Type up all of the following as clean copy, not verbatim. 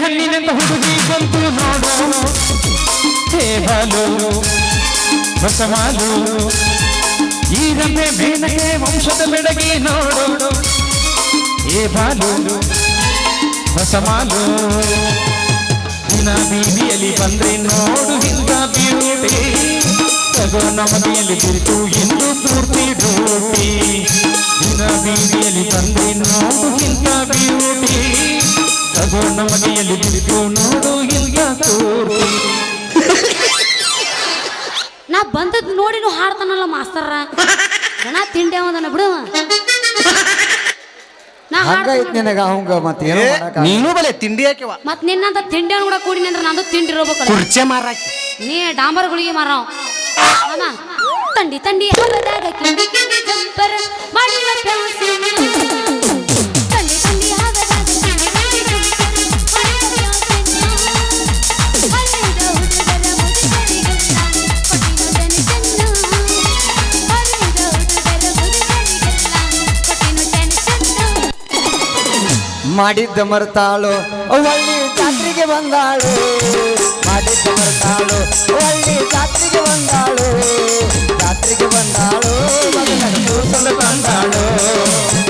ಹಣ್ಣಿನಂತ ಹುಡುಗಿ ಬಂತು ನೋಡು ಹೇ ಬಾಲು ಹೊಸ ಮಾಲು ಈ ರಮ್ಮೆ ಮೇನಕೆ ವಂಶದ ಬೆಡಗಿ ನೋಡು ಹೇ ಬಾಲು ಹೊಸ ಮಾಲು ದಿನ ಬೀದಿಯಲ್ಲಿ ಬಂದ್ರೆ ನೋಡು ಇಂಥ ಬ್ಯೂಟಿ ತಗೋ ನಮಗೆಯಲ್ಲಿ ಬಿರಿತು ಎಂದು ಪೂರ್ತಿ ರೋಟಿ ದಿನ ಬೀದಿಯಲ್ಲಿ ಬಂದ್ರೆ ನೋಡು ಇಂಥ ಬ್ಯೂಟಿ ತಗೋ ನಮಗೆಯಲ್ಲಿ ಬಿರಿತು ನೋಡು ಇಂಥ ಪೂರ್ತಿ. ನಾ ಬಂದದ್ ನೋಡಿನು ಹಾಡ್ತಾನಲ್ಲ ಮಾಸ್ತರ ಗಣ ತಿಂಡಿ ಅವದನ ಬಿಡು ನೀನು ಬಲೆ ತಿಂಡಿ ಹಾಕಿವ ಮತ್ ನಿನ್ನಂತ ತಿಂಡಿ ಕೂಡ ಕೂಡಿನಿ ಅಂದ್ರೆ ನಂದು ತಿಂಡಿ ಇರ್ಬೇಕು ಕುರ್ಚೆ ಮಾರಾಕಿ ನೀ ಡಾಂಬರ್ ಗುಳಿಗೆ ಮಾರಾವ್ ಅಮ್ಮ ತಂಡಿ ತಂಡಿ ಹಬ್ಬದಾಗ ಕಿಂಡಿ ಕಿಂಡಿ ಜಂಪರ್ ಮಾಡಿವ ಪ್ಯಾಸಿ ತಂಡಿ ತಂಡಿ ಹಬ್ಬದಾಗ ಕಿಂಡಿ ಕಿಂಡಿ ಜಂಪರ್ ಮಾಡಿವ ಪ್ಯಾಸಿ ಹರಿದ ಹುಡುಗರ ಮುದುಕರಿಗೆಲ್ಲ ಮಾಡಿದ್ದ ಮರ್ತಾಳು ಒಳ್ಳಿ ಜಾತ್ರೆಗೆ ಬಂದಾಳು ಮಾಡಿದ್ದ ಮರ್ತಾಳು ಒಳ್ಳಿ ಜಾತ್ರೆಗೆ ಬಂದಾಳು ಜಾತ್ರೆಗೆ ಬಂದಾಳು ಮಗನ ಕೂಸಲು ತಂದಾಳು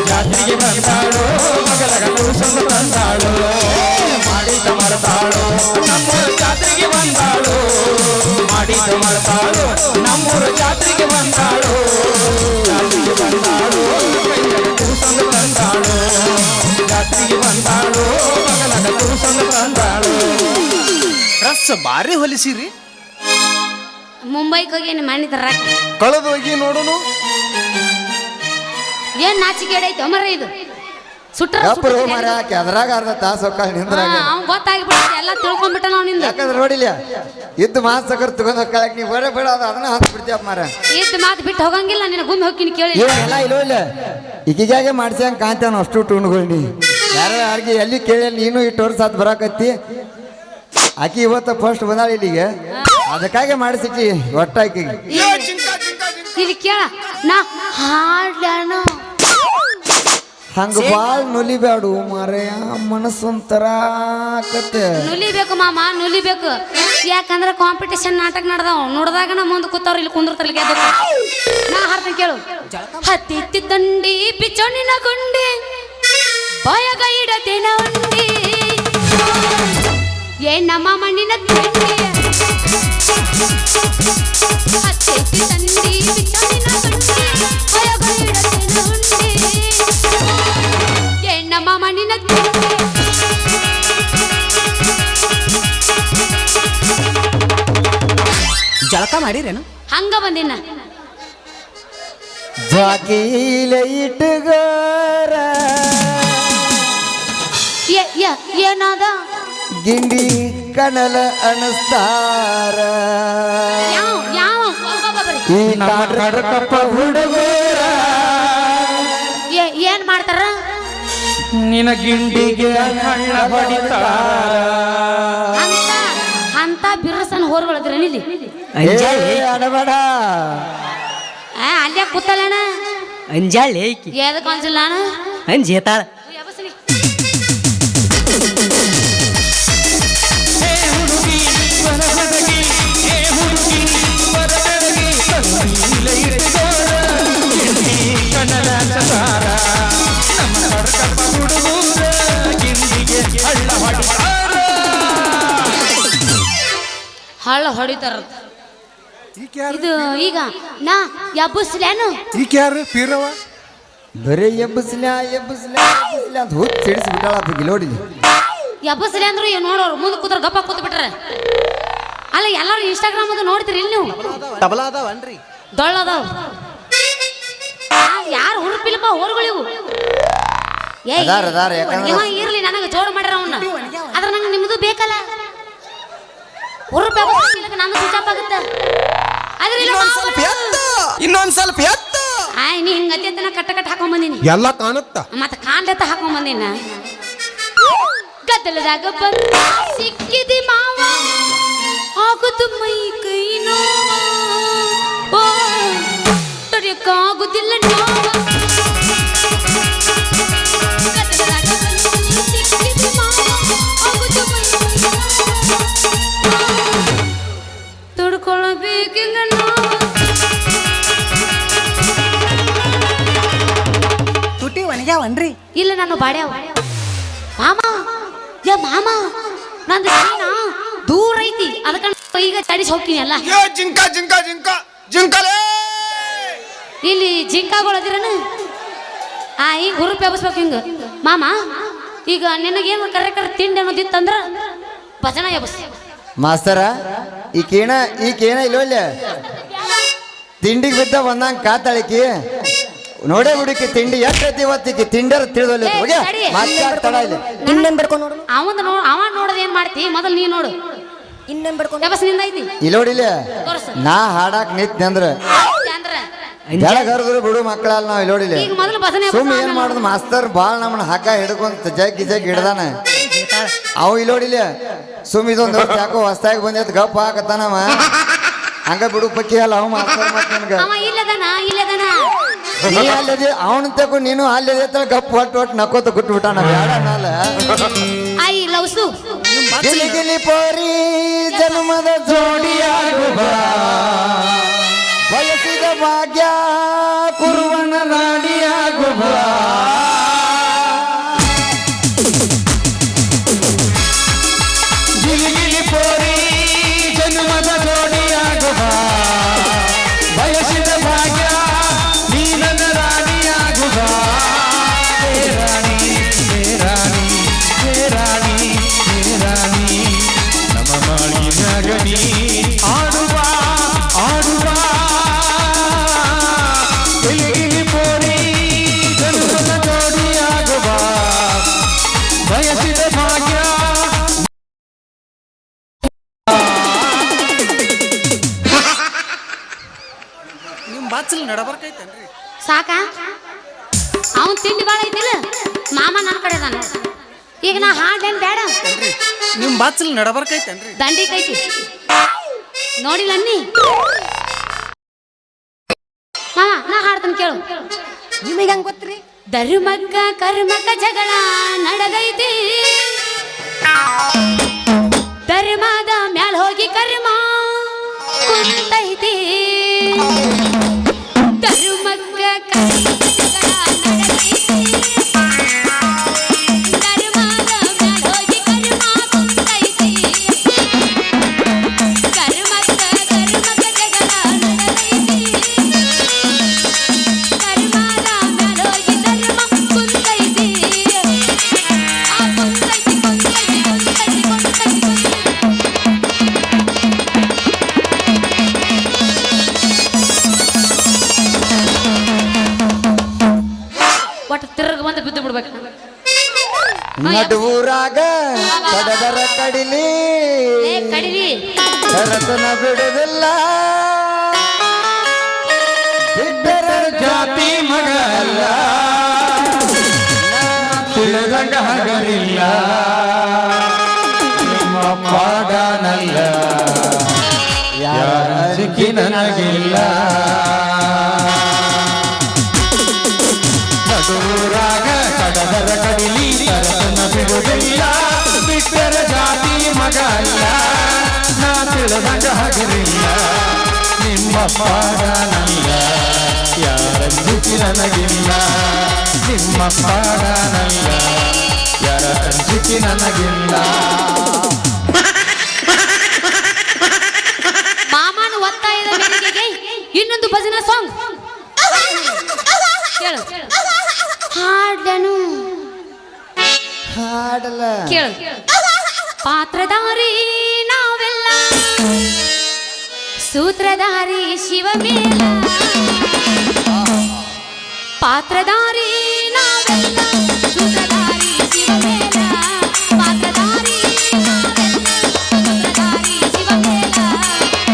ಜಾತ್ರೆಗೆ ಬಂದಾಳು ಮಗನ ಕೂಸಲು ತಂದಾಳು ಮಾಡಿದ್ದ ಮರ್ತಾಳು ನಮ್ಮೂರ ಜಾತ್ರೆಗೆ ಬಂದಾಳು ಮಾಡಿದ್ದ ಮರ್ತಾಳು ನಮ್ಮೂರ ಜಾತ್ರೆಗೆ ಬಂದಾಳು ಜಾತ್ರೆಗೆ ಬಂದಾಳು ಕೂಸಲು ತಂದಾಳು ಜಾತ್ರೆಗೆ ಬಂದಾಳು ಮಗನ ಕೂಸಲು ತಂದಾಳು. ಡ್ರೆಸ್ ಬಾರಿ ಹೊಲಿಸಿರಿ ಮುಂಬೈಗೆ ಹೋಗಿ ನಿಮ್ಮ ಮನೆ ತರಾಕ ಕಳೆದು ಹೋಗಿ ನೋಡುನು ಏನ್ ನಾಚಿಕೆ ಐತೆ ಮರ ಇದು ಸುಟ್ರ ಅದ್ರಾಗ ಅರ್ಧ ತಾಸು ನಿಂದ್ರಾಗ ಅವ್ನ್ ಗೊತ್ತಾಗ್ಬಿಟ್ಟು ಎಲ್ಲ ತಿಳ್ಕೊಂಡ್ಬಿಟ್ಟ ನಾವು ನಿಂದ ಯಾಕಂದ್ರೆ ನೋಡಿಲ್ಲ ಇದ್ದು ಮಾತು ಸಕರ್ ತಗೊಂಡ್ ಹೋಗ್ಕೊಳಕ್ ನೀವು ಬರೇ ಬೇಡ ಅದನ್ನ ಹತ್ತು ಬಿಡ್ತೀಯ ಮಾರ ಇದ್ದು ಮಾತು ಬಿಟ್ಟು ಹೋಗಂಗಿಲ್ಲ ನಿನ್ನ ಗುಮ್ಮಿ ಹೋಗ್ತೀನಿ ಕೇಳಿ ಎಲ್ಲ ಇಲ್ಲ ಈಗೀಗಾಗೆ ಮಾಡ್ಸ್ಯಂಗ್ ಕಾಂತಾನ ಅಷ್ಟು ಟೂಣ್ಗಳು ಯಾರಿಗೆ ಎಲ್ಲಿ ಕೇಳಿ ನೀನು ಇಟ್ಟು ವರ್ಷ ಅದು ಬರಾಕತ್ತಿ ಆಕಿ ಇವತ್ತ ಫಸ್ಟ್ ಬಂದಾಳ ಇಲ್ಲಿಗೆ ಅದಕ್ಕಾಗೆ ಮಾಡಿಸಿಕ್ಕಿ ಒಟ್ಟಾಕಿ ಇಲ್ಲಿ ಕೇಳ ನಾ ಹಾಡ್ಲಾನು ಹಂಗ ಬಾಳ್ ನುಲಿಬ್ಯಾಡು ಮಾರಯ್ಯ ಮನಸ್ಸೊಂಥರ ಆಕತ್ತೆ ನುಲಿಬೇಕು ಮಾಮ ನುಲಿಬೇಕು ಯಾಕಂದ್ರೆ ಕಾಂಪಿಟೇಷನ್ ನಾಟಕ ನಡೆದವ ನೋಡಿದಾಗ ನಾ ಮುಂದೆ ಕೂತವ್ರು ಇಲ್ಲಿ ಕುಂದಿರ್ತಾರೆ ಗೆದ್ದು ನಾ ಹಾಡ್ತೀನಿ ಕೇಳು ಹತ್ತಿ ದಂಡಿ ಬಿಚ್ಚೋಣಿನ ಗುಂಡಿ ಬಾಯಗ ಇಡತೇನ ಉಂಡಿ ಏನ್ ನಮ್ಮ ಮಣ್ಣಿನ ತಿಂಡಿ ಹತ್ತಿ ದಂಡಿ ಬಿಚ್ಚೋಣಿನ ಗುಂಡಿ ಬಾಯಗ ಇಡತೇನ ಉಂಡಿ ಏನ್ ನಮ್ಮ ಮಣ್ಣಿನ ತಿಂಡಿ ಜಳಕ ಮಾಡಿರೇನು ಹಂಗ ಬಂದಿನ ಜಾಕೀಲ ಇಟ್ಟಗಾರ ಏನಾದ ಗಿಂಡಿ ಕಣಲ ಅನಸ್ತಾರ ಈ ನಾಟಕ ಹುಡುಗರ ಏನ್ ಮಾಡ್ತಾರ ನಿನ ಗಿಂಡಿಗೆ ಹಣ್ಣ ಹೊಡಿತಾರ ಅಂತ ಬಿರ್ಸನ್ ಹೋರ್ಗಳಿದ್ರ ಇಲ್ಲಿ ಅಡಬೇಡ ಅಲ್ಲೇ ಕೂತಲ್ಲಣ್ಣ ಅಂಜಾಳೆ ಎದಕ್ ಅನ್ಸಿಲ್ಲ ನಾನು ಅಂಜೇತಾಳ ಹಳ್ಳ ಹೊಡಿತಾರ ಇದು ಈಗ ನಾ ಎಬ್ಬಸ್ಲೇನು ಈಗ ಯಾರು ಪೀರವ ಬರೀ ಎಬ್ಬಸ್ಲ್ಯಾ ಅಂತ ಹುಚ್ಚ ಸಿಡಿಸಿ ಬಿಟ್ಟಾಳ ಗಿಲೋಡಿ ಎಬ್ಬಸ್ಲೆ ಅಂದ್ರು ಏನ್ ನೋಡೋರು ಮುಂದೆ ಕೂತ್ರ ಗಪ್ಪ ಕೂತ್ ಬಿಟ್ರೆ ಅಲ್ಲ ಎಲ್ಲರೂ ಇನ್ಸ್ಟಾಗ್ರಾಮ್ ಅದು ನೋಡ್ತೀರಿ ಇಲ್ಲಿ ನೀವು ತಬಲಾ ಅದಾವನ್ರಿ ದೊಳ್ಳದಾವ್ ಯಾರು ಹುರುಪಿಲ್ಲಪ್ಪ ಹೋರ್ಗಳಿವು ಇರ್ಲಿ ನನಗೆ ಜೋಡು ಮಾಡ್ಯಾರ ಅವನ್ನ ಆದ್ರೆ ನಂಗೆ ನಿಮ್ದು ಬೇಕಲ್ಲ ಹುರುಪ ನಂದು ಸ್ವಿಚ್ ಆಗುತ್ತೆ ಇನ್ನೊಂದ್ ಸ್ವಲ್ಪ ಎತ್ತ ಆಯ್ ನೀ ಹಿಂಗತಿ ಅಂತ ಕಟ್ಟ ಹಾಕೊಂಡ್ ಬಂದಿನಿ ಎಲ್ಲ ಕಾಣುತ್ತ ಮತ್ತೆ ಕಾಣ್ಲೆತ್ತ ಹಾಕೊಂಡ್ ಬಂದಿನ ಗದ್ದಲದಾಗ ಬಂದ ಸಿಕ್ಕಿದಿ ಮಾವ ಆಗುದು ಮೈ ಕೈ ನೋವ ತಡೆಯಕ್ಕಾಗುದಿಲ್ಲ ನೋವ ಗದ್ದಲದಾಗ ಬಂದ ಸಿಕ್ಕಿದಿ ಮಾವ ಆಗುದು ಮೈ ಹೋಗ್ಯಾವನ್ರಿ? ಇಲ್ಲ ನಾನು ಬಾಡ್ಯಾವ ಮಾಮ. ಮಾಮ ನಂದು ಚೈನ ದೂರ ಐತಿ, ಅದಕ್ಕ ಈಗ ತಡಿಸಿ ಹೋಗ್ತೀನಿ ಅಲ್ಲ. ಜಿಂಕ ಜಿಂಕ ಜಿಂಕ ಜಿಂಕಲೇ ಇಲ್ಲಿ ಜಿಂಕಾಗೊಳದಿರನ ಈಗ ಹುರುಪಿ ಎಬ್ಸ್ಬೇಕು ಹಿಂಗ. ಮಾಮ ಈಗ ನಿನಗೇನು ಕರೆ ತಿಂಡಿ ಅನ್ನೋದಿತ್ತಂದ್ರ ಭಜನ ಎಬ್ಸ್. ಮಾಸ್ತರ ಈಕೇನ ಇಲ್ಲೊಲ್ಲ ತಿಂಡಿಗೆ ಬಿದ್ದ ಬಂದಂಗ ಕಾತಾಳಿಕಿ ನೋಡೇ ಹುಡುಕಿ ತಿಂಡಿ ಎಷ್ಟೈತಿ ಇವತ್ತಿಗೆ ತಿಂಡರ ತಿಳಿದೋಲ್ಲ ಇನ್ನೇನ್ ಬಿಡ್ಕೊಂಡು ನೋಡು. ಅವ ನೋಡೋದ್ ಏನ್ ಮಾಡ್ತಿ ಮೊದಲ್ ನೀ ನೋಡು. ಇನ್ನೇನ್ ಬಿಡ್ಕೊಂಡು ಎಬಸ್ ನಿಂದ ಐತಿ ಇಲ್ಲೋಡಿಲ್ಲ ತೋರ್ಸು. ನಾ ಹಾಡಾಕ್ ನಿಂತ್ನಿ ಅಂದ್ರ ಅಂದ್ರ ಬೆಳಗರ್ದ್ರು ಬಿಡು ಮಕ್ಕಳಲ್ಲ ನಾವ್ ಇಲ್ಲೋಡಿಲ್ಲ. ಈಗ ಮೊದಲು ಭಜನೆ ಸುಮ್ ಏನ್ ಮಾಡುದು ಮಾಸ್ತರ್ ಬಾಳ್ ನಮ್ಮನ್ನ ಹಾಕ ಹಿಡ್ಕೊಂತ ಜಗ್ಗಿ ಹಿಡ್ದಾನ. ಅವು ಇಲ್ಲೋಡಿಲ್ಲ ಸುಮ್ ಇದೊಂದು ಯಾಕೋ ಹೊಸ್ತಾಗಿ ಬಂದೈತ್ ಗಪ್ಪ ಹಾಕತ್ತಾನವ ಹಂಗ ಬಿಡು ಪಕ್ಕಿ ಅಲ್ಲ ಅವ್ ಮಾಸ್ತರ್ ಮತ್ ನನ್ಗ ಅವ ಇಲ್ಲದನ ನೀ ಅಲ್ಲದೆ ಅವನ ತಗೋ ನೀನು ಅಲ್ಲದೆ ಗಪ್ ಒಟ್ಟು ನಕ್ಕೋತ ಗುಟ್ಬಿಟ್ಟಾನ ಬೇಡ ಅನ್ನಲ್ಲ. ಐ ಲವ್ಸು ಗಿಲಿ ಗಿಲಿ ಪೋರಿ ಜನ್ಮದ ಜೋಡಿಯಾಗುವ ಬಯಸಿದ ಭಾಗ್ಯ ಕುರುವನ ನಾಡಿಯಾಗುವ ಗಿಲಿ ಗಿಲಿ ಪೋರಿ ಜನ್ಮದ ಜೋಡಿಯಾಗುವ ಬಯಸಿದ ಭಾಗ್ಯ ನೀ ನನ್ನ ರಾಣಿಯಾಗುವ. ಹೇ ರಾಣಿ ಹೇ ರಾಣಿ ಹೇ ರಾಣಿ ಹೇ ರಾಣಿ ನಮ್ಮ ಮಾಳಿ ಮ್ಯಾಗನಿ ಆಡುವ ಆಡುವ. ಗಿಲಿ ಗಿಲಿ ಪೋರಿ ಜನ್ಮದ ಜೋಡಿಯಾಗುವ ಬಯಸಿದ ಭಾಗ್ಯ. ನಿಮ್ ಬಾಚಲ್ ನಡಬರ್ಕೈತೇನ್ರಿ? ಸಾಕ ಅವನ್ ತಿಂಡಿ ಬಾಳ ಐತಿಲ್ಲ ಮಾಮ ನನ್ನ ಕಡೆ ಅದಾನ. ಈಗ ನಾ ಹಾಡ್ಲೇನ್ ಬೇಡ, ನಿಮ್ ಬಾಚಲ್ ನಡಬರ್ಕೈತೇನ್ರಿ? ದಂಡಿ ಕೈತಿ ನೋಡಿಲ್ಲ ಅನ್ನಿ. ಮಾಮ ನಾ ಹಾಡ್ತಾನೆ ಕೇಳು. ನಿಮಗೆ ಹಂಗ ಗೊತ್ತ್ರಿ? ಧರ್ಮಕ್ಕ ಕರ್ಮಕ್ಕ ಜಗಳ ನಡೆದೈತಿ, ಧರ್ಮದ ಮ್ಯಾಲ ಹೋಗಿ ಕರ್ಮ ಕುಂತೈತಿ. ಧರ್ಮಕ್ಕ ಕರ್ಮಕ್ಕ ಜಗಳ ನಡೆದೈತಿ, ಧರ್ಮದ ಮ್ಯಾಲ ಹೋಗಿ ಕರ್ಮ ಕುಂತೈತಿ. ಧರ್ಮಕ್ಕ ಕರ್ಮಕ್ಕ ಜಗಳ ನಡೆದೈತಿ, ಧರ್ಮದ ಮ್ಯಾಲ ಹೋಗಿ ಧರ್ಮ ಕುಂತೈತಿ. ಆ ಕುಂತೈತಿ ಕುಂತೈತಿ ಕುಂತೈತಿ ಕುಂತೈತಿ ಒಟ್ಟು ತಿರ್ಗ ಬಂದು ಬಿದ್ದು ಬಿಡ್ಬೇಕು. ನಡುವೂರಾಗ ಕಡದರ ಕಡಿಲಿ ಕಡಿಲಿ ಸರಸನ ಬಿಡುದಿಲ್ಲ ಬಿಟ್ಟರ ಜಾತಿ ಮಗ ಅಲ್ಲ, ತಿಳಿದಂಗ ಹಗರಿಲ್ಲ, ನಿಮ್ಮ ಪಾಡನಲ್ಲ, ಯಾರ ಸಿಕ್ಕಿ ನನಗಿಲ್ಲ. ನಡುರಾಗ ಕಡದರ ಕಡಿಲಿ ಸರಸನ ಬಿಡುವುದಿಲ್ಲ, ಬಿಟ್ಟರ ಜಾತಿ ಮಗ ಅಲ್ಲ, ನಾ ತಿಳಿದಂಗ ಹಗರಿಲ್ಲ, ನಿಮ್ಮ ಪಾಡನಲ್ಲ, ಯಾರ ಸಿಕ್ಕಿ ನನಗಿಲ್ಲ, ನಿಮ್ಮ ಪಾಡನಲ್ಲ, ಯಾರ ಸಿಕ್ಕಿ ನನಗಿಲ್ಲ. ಮಾಮನ ಒತ್ತಾಯದ ಮೇರೆಗೆ ಇನ್ನೊಂದು ಭಜನಾ ಸಾಂಗ್ ಕೇಳು. ಹಾಡ್ಲನು ಹಾಡಲ್ಲ ಕೇಳು. ಪಾತ್ರಧಾರಿ ನಾವೆಲ್ಲ, ಸೂತ್ರಧಾರಿ ಶಿವಮೇಲ. ಪಾತ್ರಧಾರಿ ನಾವೆಲ್ಲ, ಸೂತ್ರಧಾರಿ ಶಿವಮೇಲ. ಪಾತ್ರಧಾರಿ ನಾವೆಲ್ಲ, ಸೂತ್ರಧಾರಿ ಶಿವಮೇಲ.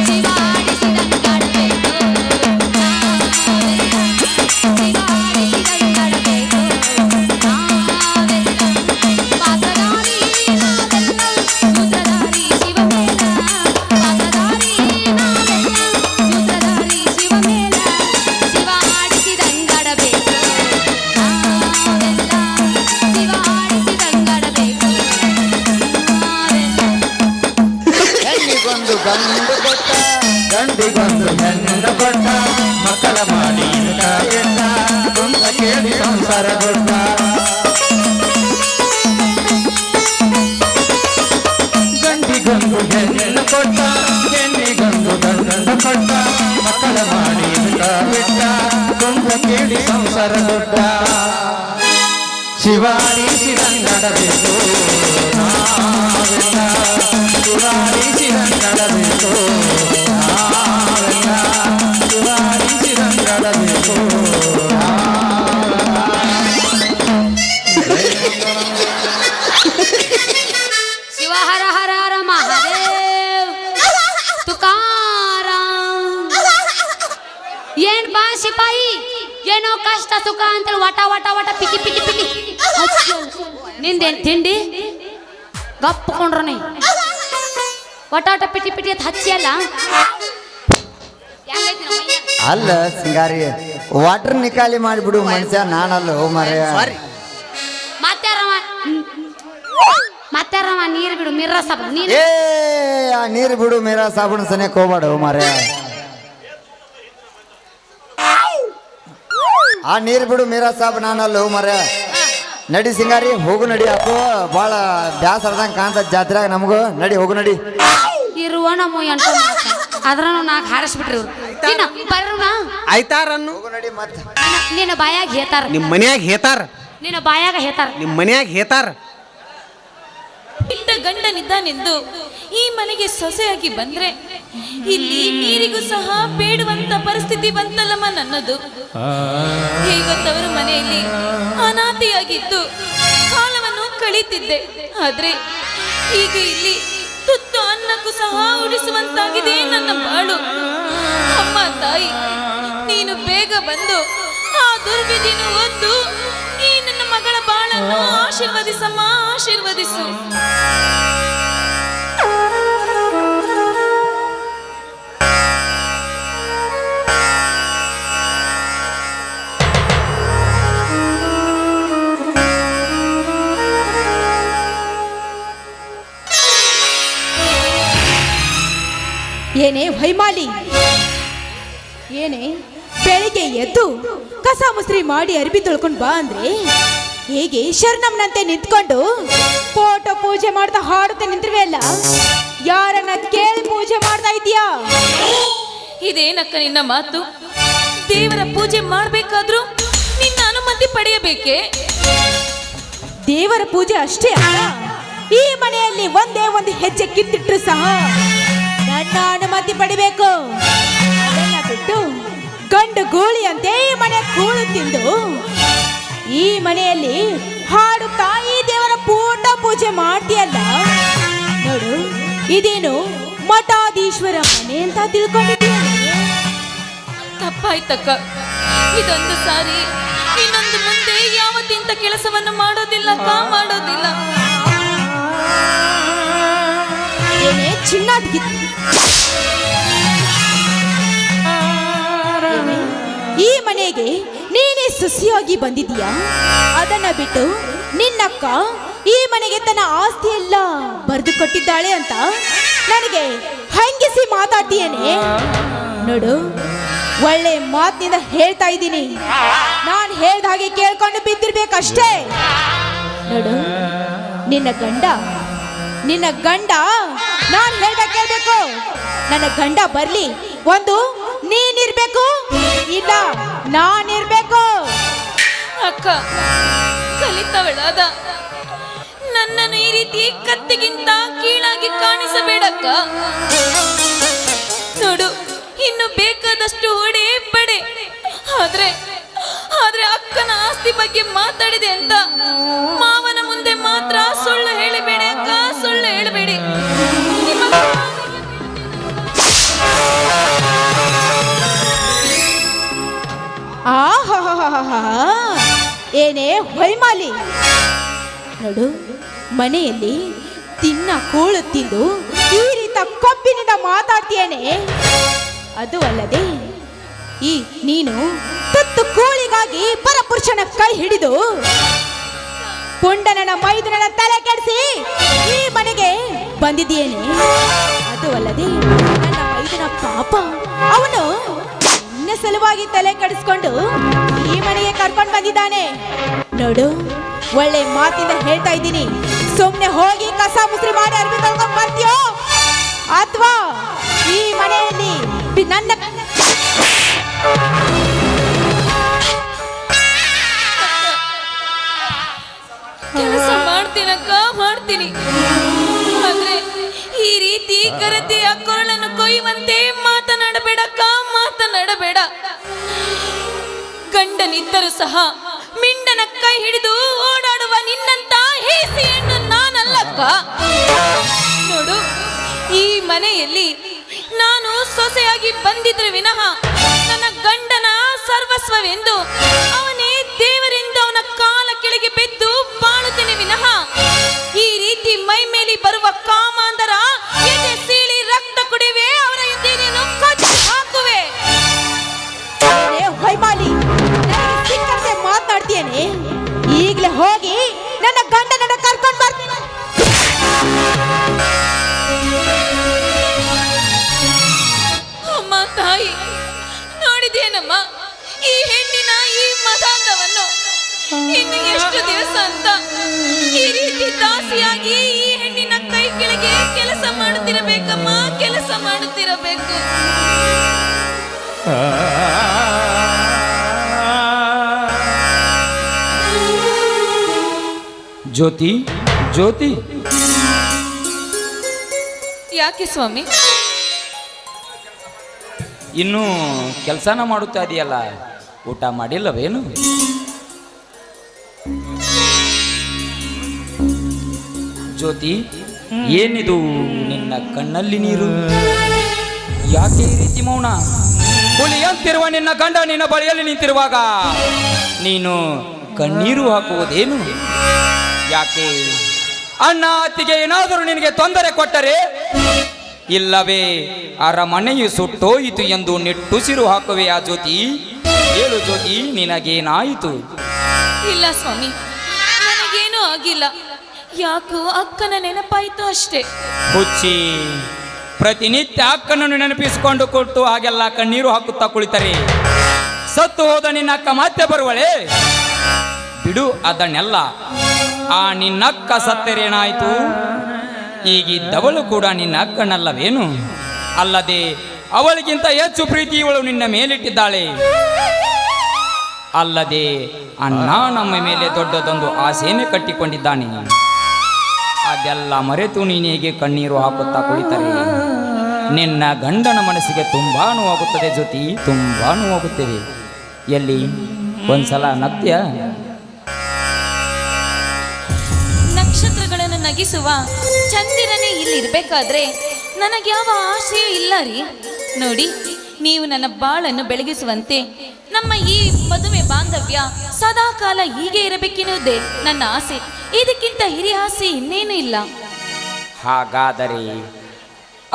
ಶಿವಾಡಿಸಿದಂಗಾಡಬೇಕು ನಾವೆಲ್ಲ, ಶಿವಾಡಿಸಿದಂಗಾಡಬೇಕು ನಾವೆಲ್ಲ. ಪಾತ್ರಧಾರಿ ನಾವೆಲ್ಲ, ಸೂತ್ರಧಾರಿ ಶಿವಮೇಲ. ಪಾತ್ರಧಾರಿ ನಾವೆಲ್ಲ, ಸೂತ್ರಧಾರಿ ಶಿವಮೇಲ. ಶಿವಾಡಿಸಿದಂಗಾಡಬೇಕು ನಾವೆಲ್ಲ, ಶಿವಾಡಿಸಿದಂಗಾಡಬೇಕು ನಾವೆಲ್ಲ. ಹೆಣ್ಣಿಗೊಂದು ಗಂಡು ಕೊಟ್ಟ ಗಂಡಿಗೊಂದು ಹೆಣ್ಣು ಕೊಟ್ಟ, ಮಕ್ಕಳ ಮಾಡಿ ಕಾಯಣ್ಣ, ಕುಂತ ಕೇಳಿ ಸಂಸಾರ ಸಂಸಾರ ದೊಡ್ಡ ಗಂಡಿಗೊಂದು ಹೆಣ್ಣು ಕೊಟ್ಟ ಹೆಣ್ಣಿಗೊಂದು ಗಂಡು ಕೊಟ್ಟ ಮಕ್ಕಳ ಮಾಡಿ ಬಿಟ್ಟ ಕೊಂಬ ಕೇಳಿ ಸಂಸಾರ ದೊಡ್ಡ ಶಿವಾರಿಸಿದಂಗಡಬೇಕು ನಾವೆಲ್ಲ ಶಿವಾರಿಸಿದಂಗಡಬೇಕು ನಾವೆಲ್ಲ ಶಿವಾರಿಸಿದಂಗಡಬೇಕು ಶಿವ ಹರ ಹರ ಹರ ಮಹಾದೇವ್ ತುಕಾರಾಮ್. ಏನ್ ಬಾ ಸಿಪಾಯಿ, ಏನೋ ಕಷ್ಟ ಸುಖ ಅಂತೇಳಿ ವಟ ವಟ ವಟ ಪಿಕಿ ಪಿಕಿ ಪಿಕಿ ನಿಂದೇನ್ ತಿಂಡಿ ಗಪ್ಪಕೊಂಡ್ರು ನೀ ವಟ ವಟ ಪಿಟಿ ಪಿಟಿ ಅಂತ ಹಚ್ಚಿ ಅಲ್ಲ. ಅಲ್ಲ ಸಿಂಗಾರಿ ವಾಟರ್ ನಿಕಾಲಿ ಮಾಡಿಬಿಡು ಮನುಷ್ಯ ನಾನಲ್ಲ ಓ ಮರೆಯ ಮತ್ತಾರವ ನೀರು ಬಿಡು ಮಿರ್ರ ಸಬ ನೀನು ಏ ಆ ನೀರು ಬಿಡು ಮೇರಾ ಸಾಬೂನು ಸನಿಯಕ್ಕೆ ಹೋಗ್ಬೇಡ ಓ ಮರೆಯ ಆ ನೀರು ಬಿಡು ಮೇರಾ ಸಾಬ್ ನಾನಲ್ಲ ಓ ಮರೆಯ ನಡಿ ಸಿಂಗಾರಿ ಹೋಗು ನಡಿ ಅಪ್ಪು ಭಾಳ ಬ್ಯಾಸರ್ದಂಗೆ ಕಾಣ್ತದ ಜಾತ್ರೆಯಾಗ ನಮಗೂ ನಡಿ ಹೋಗು ನಡಿ ಇರುವ ನಮ್ಮ ಎಂಟು ಅದ್ರ ನಾಲ್ಕು ಹಾರಿಸ್ಬಿಟ್ರಿ ಇವ್ರು ಇನ್ನ ಬರೋಣ ಆಯ್ತಾರನ್ನು ಹೋಗು ನಡಿ ಮತ್ತೆ ನಿನ್ನ ಬಾಯಾಗ ಹೇತಾರ ನಿಮ್ಮ ಮನ್ಯಾಗ ಹೇತಾರ ನಿನ್ನ ಬಾಯಾಗ ಹೇತಾರ ನಿಮ್ಮ ಮನ್ಯಾಗ ಹೇತಾರ ಬಿಟ್ಟ ಗಂಡನಿದ್ದಾನೆಂದು ಈ ಮನೆಗೆ ಸೊಸೆಯಾಗಿ ಬಂದ್ರೆ ಇಲ್ಲಿ ನೀರಿಗೂ ಸಹ ಬೇಡುವಂತ ಪರಿಸ್ಥಿತಿ ಬಂತಲ್ಲಮ್ಮ ನನ್ನದು. ಹೇಗೊತ್ತವರ ಮನೆಯಲ್ಲಿ ಅನಾಥೆಯಾಗಿದ್ದು ಕಾಲವನ್ನು ಕಳೀತಿದ್ದೆ. ಆದ್ರೆ ಈಗ ಇಲ್ಲಿ ತುತ್ತು ಅನ್ನಕ್ಕೂ ಸಹ ಉಳಿಸುವಂತಾಗಿದೆ ನನ್ನ ಬಾಳು. ಅಮ್ಮ ತಾಯಿ, ನೀನು ಬೇಗ ಬಂದು ಆ ದುರ್ವಿಧಿನ ಒದ್ದು ಈ ನನ್ನ ಮಗಳ ಬಾಳನ್ನು ಆಶೀರ್ವದಿಸಮ್ಮ, ಆಶೀರ್ವದಿಸು. ಏನೇ ವೈಮಾಲಿ, ಏನೇ ಬೆಳಿಗ್ಗೆ ಎದ್ದು ಕಸ ಮುಸ್ರಿ ಮಾಡಿ ಅರ್ಬಿ ತೊಳ್ಕೊಂಡು ಬಾ ಅಂದ್ರೆ ಹೇಗೆ ಶರಣಮ್ನಂತೆ ನಿಂತ್ಕೊಂಡು ಫೋಟೋ ಪೂಜೆ ಮಾಡ್ತಾ ಹಾಡುತ್ತಾ ನಿಂತಿರುವೆ ಅಲ್ಲ, ಯಾರನ್ನ ಕೇಳಿ ಪೂಜೆ ಮಾಡ್ತಾ ಇದೀಯಾ? ಇದೇನಕ್ಕ ನಿನ್ನ ಮಾತು? ದೇವರ ಪೂಜೆ ಮಾಡ್ಬೇಕಾದ್ರೂ ನಿನ್ನ ಅನುಮತಿ ಪಡೆಯಬೇಕೆ? ದೇವರ ಪೂಜೆ ಅಷ್ಟೇ ಅಲ್ಲ, ಈ ಮನೆಯಲ್ಲಿ ಒಂದೇ ಒಂದು ಹೆಜ್ಜೆ ಕಿತ್ತಿಟ್ರು ಸಹ ನನ್ನ ಅನುಮತಿ ಪಡಿಬೇಕು. ಅದನ್ನ ಬಿಟ್ಟು ಗಂಡು ಗೂಳಿ ಅಂತೆ ಈ ಮನೆ ಕೂಳು ತಿಂದು ಈ ಮನೆಯಲ್ಲಿ ಹಾಡುತ್ತಾ ಈ ದೇವರ ಫೋಟೋ ಪೂಜೆ ಮಾಡ್ತೀಯಲ್ಲ ನೋಡು, ಇದೇನು ಮಠಾಧೀಶ್ವರ ಮನೆ ಅಂತ ತಿಳ್ಕೊಂಡಿದ್ದೀಯ? ತಪ್ಪಾಯ್ತಕ್ಕ, ಇದೊಂದು ಸಾರಿ ಇನ್ನೊಂದು ಮುಂದೆ ಯಾವತ್ತಿಂತ ಕೆಲಸವನ್ನು ಮಾಡೋದಿಲ್ಲಕ್ಕ, ಮಾಡೋದಿಲ್ಲ. ಏನೇ ಚಿನ್ನಾದ ಈ ಮನೆಗೆ ನೀನೇ ಸೊಸೆಯಾಗಿ ಬಂದಿದೀಯಾ? ಅದನ್ನ ಬಿಟ್ಟು ನಿನ್ನಕ್ಕ ಈ ಮನೆಗೆ ತನ್ನ ಆಸ್ತಿ ಎಲ್ಲ ಬರೆದು ಕೊಟ್ಟಿದ್ದಾಳೆ ಅಂತ ನನಗೆ ಹಂಗಿಸಿ ಮಾತಾಡ್ತೀಯೇನೆ? ನೋಡು, ಒಳ್ಳೆ ಮಾತಿನಿಂದ ಹೇಳ್ತಾ ಇದ್ದೀನಿ, ನಾನು ಹೇಳ್ದ ಹಾಗೆ ಕೇಳ್ಕೊಂಡು ಬಿದ್ದಿರ್ಬೇಕಷ್ಟೇ. ನೋಡು, ನಿನ್ನ ಗಂಡ ನಾನು ಹೇಳ್ದ ಕೇಳ್ಬೇಕು. ನನ್ನ ಗಂಡ ಬರ್ಲಿ, ಒಂದು ನೀನಿರ್ಬೇಕು, ಇಲ್ಲ ನಾನಿರ್ಬೇಕು. ಅಕ್ಕ, ಕಲಿತವಳಾದ ನನ್ನನ್ನು ಈ ರೀತಿ ಕತ್ತಿಗಿಂತ ಕೀಳಾಗಿ ಕಾಣಿಸಬೇಡಕ್ಕ. ನೋಡು, ಇನ್ನು ಬೇಕಾದಷ್ಟು ಹೊಡೆ ಬಡೆ, ಆದ್ರೆ ಅಕ್ಕನ ಆಸ್ತಿ ಬಗ್ಗೆ ಮಾತಾಡಿದೆ ಅಂತ ಮಾವನ ಮುಂದೆ ಮಾತ್ರ ಸುಳ್ಳು ಹೇಳಬೇಡಿ ಅಕ್ಕ, ಸುಳ್ಳು ಹೇಳಬೇಡಿ. ಏನೇ ಹೊಯ್ಮಾಲಿ, ನೋಡು, ಮನೆಯಲ್ಲಿ ತಿನ್ನ ಕೂಳು ತಿಂದು ಈ ರೀತ ಕೊಬ್ಬಿನಿಂದ ಮಾತಾಡ್ತೀಯೇನೆ? ಅದು ಅಲ್ಲದೆ ನೀನು ತುತ್ತು ಕೂಳಿಗಾಗಿ ಪರಪುರುಷನ ಕೈ ಹಿಡಿದು ಪುಂಡನನ ಮೈದುನನ ತಲೆ ಕೆಡಿಸಿ ಈ ಮನೆಗೆ ಬಂದಿದ್ದೀಯೇನೆ? ಅದು ಅಲ್ಲದೆ ನನ್ನ ಮೈದುನ ಪಾಪ, ಅವನು ನಿನ್ನ ಸಲುವಾಗಿ ತಲೆ ಕೆಡಿಸ್ಕೊಂಡು ಈ ಮನೆಗೆ ಕರ್ಕೊಂಡು ಬಂದಿದ್ದಾನೆ ನೋಡು. ಒಳ್ಳೆ ಮಾತಿಂದ ಹೇಳ್ತಾ ಇದ್ದೀನಿ, ಸುಮ್ನೆ ಹೋಗಿ ಕಸ ಮುಸ್ರಿ ಮಾಡಿ ಅರ್ಬಿ ತೊಳ್ಕೊಂಡ್ ಬರ್ತೀಯೋ ಅಥವಾ ಈ ಮನೆಯಲ್ಲಿ ನನ್ನ ಕೆಲಸ ಮಾಡ್ತೀನಕ್ಕ, ಮಾಡ್ತೀನಿ. ಆದ್ರೆ ಈ ರೀತಿ ಕರತೆಯ ಕೊರಳನ್ನು ಕೊಯ್ಯುವಂತೆ ಮಾತನಾಡಬೇಡಕ್ಕ, ಮಾತನಾಡಬೇಡ. ಗಂಡನಿದ್ದರೂ ಸಹ ಮಿಂಡನ ಕೈ ಹಿಡಿದು ಓಡಾಡುವ ನಿನ್ನಂತ ಹೇಸಿ ಹೆಣ್ಣು ನಾನಲ್ಲಕ್ಕ. ನೋಡು, ಈ ಮನೆಯಲ್ಲಿ ನಾನು ಸೊಸೆಯಾಗಿ ಬಂದಿದ್ರೆ ವಿನಃ ನನ್ನ ಗಂಡನ ಸರ್ವಸ್ವವೆಂದು ಅವನೇ ದೇವರಿಂದ ಅವನ ಕಾಲ ಕೆಳಗೆ ಬಿದ್ದು ಬಾಳುತ್ತೇನೆ ವಿನಃ ಈ ರೀತಿ ಮೈ ಮೇಲೆ ಬರುವ ಕಾಮಾಂಧರ ಎದೆ ಸೀಳಿ ರಕ್ತ ಕುಡಿವೆ, ಅವರ ಎದೆಯನ್ನು ಕಚ್ಚಿ ಹಾಕುವೆ. ಹೊಯ್ಮಾಲಿ, ಸಿಕ್ಕಂತೆ ಮಾತನಾಡ್ತೀಯೇನೆ? ಈಗಲೇ ಹೋಗಿ ನನ್ನ ಗಂಡನನ್ನ ಕರ್ಕೊಂಡು ಬರ್ತೀನಿ. ಅಮ್ಮ ತಾಯಿ, ನೋಡಿದೇನಮ್ಮ ಈ ಹೆಣ್ಣಿನ ಈ ಮದಾಂಧವನ್ನು? ಇನ್ನು ಎಷ್ಟು ದಿವಸ ಅಂತ ಈ ರೀತಿ ದಾಸಿಯಾಗಿ ಈ ಹೆಣ್ಣಿನ ಕೈ ಕೆಳಗೆ ಕೆಲಸ ಮಾಡುತ್ತಿರಬೇಕಮ್ಮ, ಕೆಲಸ ಮಾಡುತ್ತಿರಬೇಕು. ಜ್ಯೋತಿ, ಜ್ಯೋತಿ, ಯಾಕೆ ಸ್ವಾಮಿ? ಇನ್ನೂ ಕೆಲಸನ ಮಾಡುತ್ತಾ ಇದೆಯಲ್ಲ, ಊಟ ಮಾಡಿಲ್ಲವೇನು? ಜ್ಯೋತಿ, ಏನಿದು ನಿನ್ನ ಕಣ್ಣಲ್ಲಿ ನೀರು? ಯಾಕೆ ಈ ರೀತಿ ಮೌನ? ಹುಲಿಯಂತಿರುವ ನಿನ್ನ ಗಂಡ ನಿನ್ನ ಬಳಿಯಲ್ಲಿ ನಿಂತಿರುವಾಗ ನೀನು ಕಣ್ಣೀರು ಹಾಕುವುದೇನು? ಯಾಕೆ? ಅಣ್ಣ ಅತ್ತಿಗೆ ಏನಾದರೂ ನಿನಗೆ ತೊಂದರೆ ಕೊಟ್ಟರೆ, ಇಲ್ಲವೇ ಅರಮನೆಯು ಸುಟ್ಟೋಯಿತು ಎಂದು ನಿಟ್ಟುಸಿರು ಹಾಕುವೆಯಾ ಜ್ಯೋತಿ? ಹೇಳು ಜ್ಯೋತಿ, ನಿನಗೇನಾಯಿತು? ಇಲ್ಲ ಸ್ವಾಮಿ, ನನಗೇನೂ ಆಗಿಲ್ಲ. ಯಾಕೋ ಅಕ್ಕನ ನೆನಪಾಯಿತು ಅಷ್ಟೇ. ಹುಚ್ಚಿ, ಪ್ರತಿನಿತ್ಯ ಅಕ್ಕನನ್ನು ನೆನಪಿಸಿಕೊಂಡು ಕೊಟ್ಟು ಹಾಗೆಲ್ಲ ಕಣ್ಣೀರು ಹಾಕುತ್ತಾ ಕುಳಿತರೆ ಸತ್ತು ಹೋದ ನಿನ್ನ ಅಕ್ಕ ಮತ್ತೆ ಬರುವಳೆ? ಬಿಡು ಅದನ್ನೆಲ್ಲ. ಆ ನಿನ್ನಕ್ಕ ಸತ್ತರೇನಾಯಿತು? ಈಗಿದ್ದವಳು ಕೂಡ ನಿನ್ನ ಅಕ್ಕನಲ್ಲವೇನು? ಅಲ್ಲದೆ ಅವಳಿಗಿಂತ ಹೆಚ್ಚು ಪ್ರೀತಿ ಇವಳು ನಿನ್ನ ಮೇಲಿಟ್ಟಿದ್ದಾಳೆ. ಅಲ್ಲದೆ ಅಣ್ಣ ನಮ್ಮ ಮೇಲೆ ದೊಡ್ಡದೊಂದು ಆಸೆಯನ್ನು ಕಟ್ಟಿಕೊಂಡಿದ್ದಾನೆ. ಅದೆಲ್ಲ ಮರೆತು ನೀನೇಗೆ ಕಣ್ಣೀರು ಹಾಕುತ್ತಾ ಕುಳಿತರೆ ನಿನ್ನ ಗಂಡನ ಮನಸ್ಸಿಗೆ ತುಂಬಾ ನೋವಾಗುತ್ತದೆ ಜ್ಯೋತಿ, ತುಂಬಾ ನೋವಾಗುತ್ತದೆ. ಎಲ್ಲಿ ಒಂದ್ಸಲ ನಗ್ತ್ಯ? ನಕ್ಷತ್ರಗಳನ್ನು ನಗಿಸುವ ಚಂದಿರನೇ ಇಲ್ಲಿರ್ಬೇಕಾದ್ರೆ ನನಗ್ಯಾವ ಆಸೆಯೂ ಇಲ್ಲ ರೀ. ನೋಡಿ, ನೀವು ನನ್ನ ಬಾಳನ್ನು ಬೆಳಗಿಸುವಂತೆ ನಮ್ಮ ಈ ಮದುವೆ ಬಾಂಧವ್ಯ ಸದಾಕಾಲ ಹೀಗೆ ಇರಬೇಕೆನ್ನುವುದೇ ನನ್ನ ಆಸೆ. ಇದಕ್ಕಿಂತ ಹಿರಿಯ ಆಸೆ ಇನ್ನೇನು ಇಲ್ಲ. ಹಾಗಾದರೆ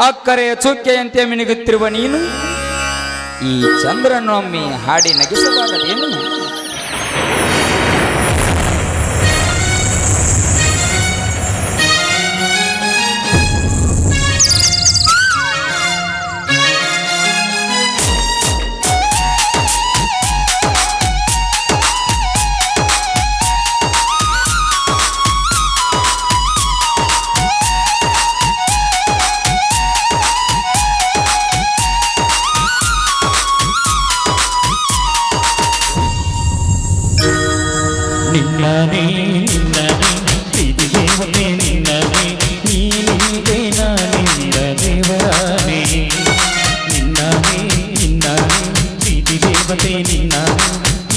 ಅಕ್ಕರೆಯ ಚುಕ್ಕೆಯಂತೆ ಮಿನುಗುತ್ತಿರುವ ನೀನು ಈ ಚಂದ್ರನೊಮ್ಮೆ ಹಾಡಿ ನಗಿಸಬಾರದೇನು? ನಿನ್ನನೇ ನಿನ್ನನೇ ಪ್ರೀತಿ ದೇವತೆ ನಿನ್ನನೇ ನೀನೇ ನಾನಿಂದ ದೇವರಾನೇ ನಿನ್ನನೇ ನಿನ್ನನೇ ಪ್ರೀತಿ ದೇವತೆ ನಿನ್ನ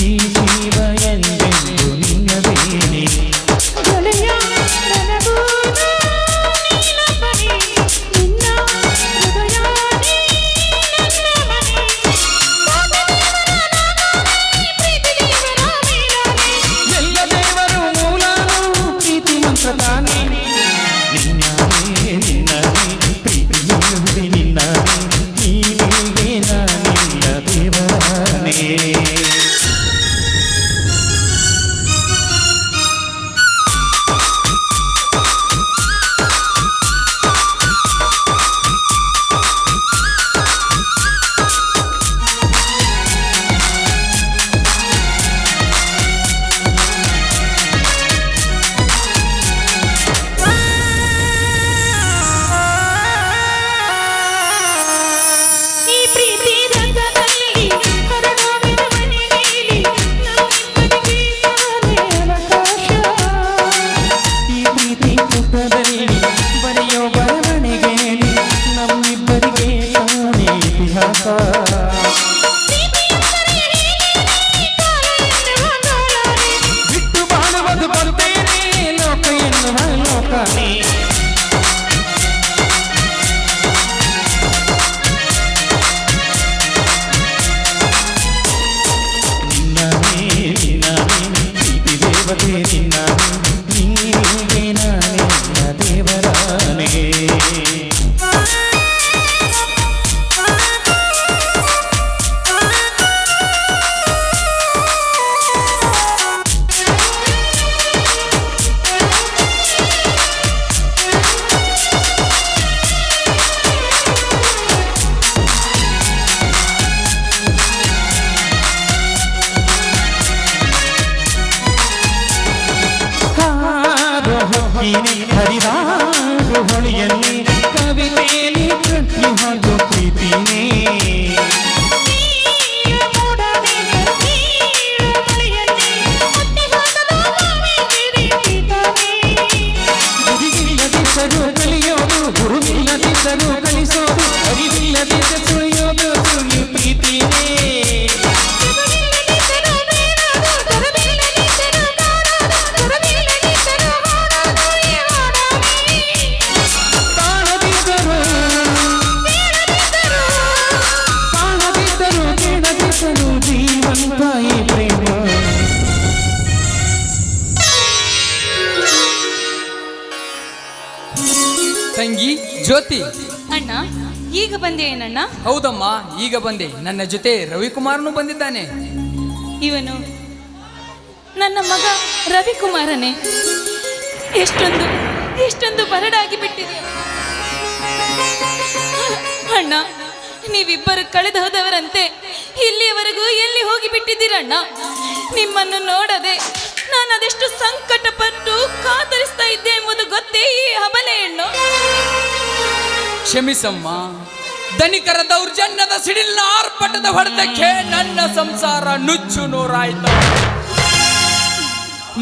ಈ ಜೀವ ಎಂದೆಂದು ನಿನ್ನದೇನೆ ಹೊಕ್ಕೀನಿ ಹರಿದಾರು ಹೊಳೆಯಲ್ಲಿ ಕವಿತೆಯಲ್ಲಿ ಕಟ್ಟಿ ಹಾಡು ಪ್ರೀತಿನೇ ಗುರಿಗಿಲ್ಲದಿದ್ದರೂ ಕಲಿಯೋದು ಗುರುವಿಲ್ಲದಿದ್ದರೂ ಕಲಿಸೋದು ಅರಿವಿಲ್ಲದಿದ್ದ ಸುಳಿಯೋದು ಸುಳ್ಳು ಪ್ರೀತಿನೇ ತಂಗಿ ಜ್ಯೋತಿ, ಅಣ್ಣ ಈಗ ಬಂದೆ ಏನಣ್ಣ? ಹೌದಮ್ಮ, ಈಗ ಬಂದೆ. ನನ್ನ ಜೊತೆ ರವಿಕುಮಾರನು ಬಂದಿದ್ದಾನೆ. ಇವನು ನನ್ನ ಮಗ ರವಿಕುಮಾರನೇ. ಎಷ್ಟೊಂದು ಬರಡಾಗಿ ಬಿಟ್ಟಿದೆ ಅಣ್ಣ. ನೀವಿಬ್ಬರು ಕಳೆದು ಹೋದವರಂತೆ ಇಲ್ಲಿಯವರೆಗೂ ಎಲ್ಲಿ ಹೋಗಿ ಬಿಟ್ಟಿದ್ದೀರಣ್ಣ? ನಿಮ್ಮನ್ನು ನೋಡದೆ ನಾನು ಅದೆಷ್ಟು ಸಂಕಟಪಟ್ಟು ಕಾತರಿಸ್ತಾ ಇದ್ದೆ ಎಂಬುದು ಗೊತ್ತೇ ಈ ಹಬಲೆ ಹೆಣ್ಣು. ಕ್ಷಮಿಸಮ್ಮ, ಧನಿಕರ ದೌರ್ಜನ್ಯದ ಸಿಡಿಲಿನ ಆರ್ಭಟದ ಹೊಡೆದಕ್ಕೆ ನನ್ನ ಸಂಸಾರ ನುಚ್ಚು ನೂರಾಯ್ತು.